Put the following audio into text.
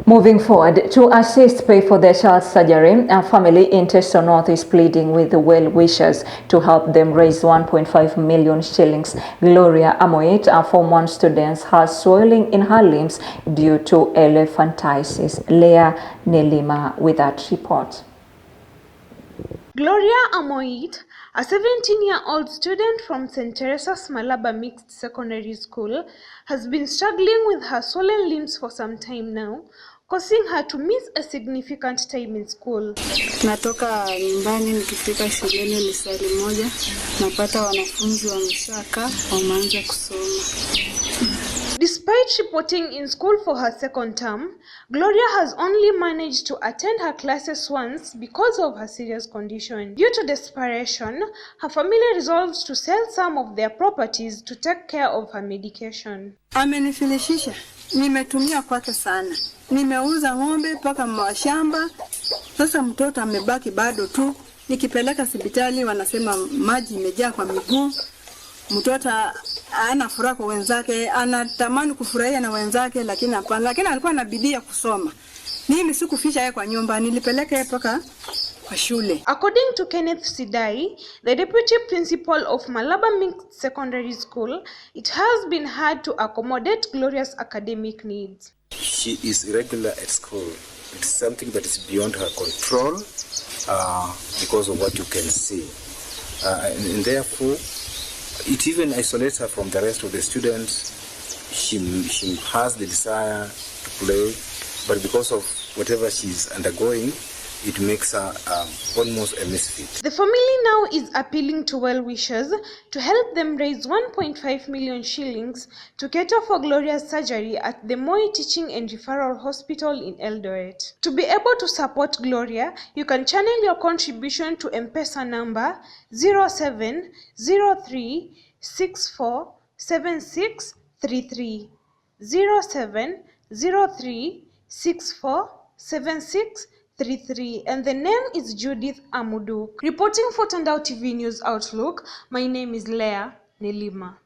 Moving forward, to assist pay for their child's surgery, a family in Teso North is pleading with the well-wishers to help them raise 1.5 million shillings. Gloria Amoit, a Form 1 student, has swelling in her limbs due to elephantiasis. Leah Nelima with that report. Gloria Amoit, a 17-year-old student from St. Teresa's Malaba Mixed Secondary School, has been struggling with her swollen limbs for some time now, causing her to miss a significant time in school. Natoka nyumbani nikifika shuleni lisali moja, napata wanafunzi wameshaka wameanza kusoma. Despite reporting in school for her second term, Gloria has only managed to attend her classes once because of her serious condition. Due to desperation, her family resolves to sell some of their properties to take care of her medication. Amenifilishisha, nimetumia kwake sana. Nimeuza ng'ombe mpaka mashamba. Sasa mtoto amebaki bado tu. Nikipeleka hospitali wanasema maji imejaa kwa miguu. Mtoto ana furaha kwa wenzake, anatamani kufurahia na wenzake, lakini hapana. Lakini alikuwa na bidii ya kusoma. Mimi sikufisha yeye kwa nyumba, nilipeleka yeye mpaka kwa shule. According to Kenneth Sidai, the deputy principal of Malaba Mixed Secondary School, it has been hard to accommodate Gloria's academic needs. She is irregular at school. It's something that is beyond her control because of what you can see. And therefore, it even isolates her from the rest of the students. She has the desire to play, but because of whatever she's undergoing, it makes her almost a misfit. The family now is appealing to well-wishers to help them raise 1.5 million shillings to cater for Gloria's surgery at the Moi Teaching and Referral Hospital in Eldoret. To be able to support Gloria, you can channel your contribution to M-Pesa number 0703647633. 0703647633, and the name is Judith Amudu. Reporting for Tandao TV News Outlook, my name is Leah Nelima.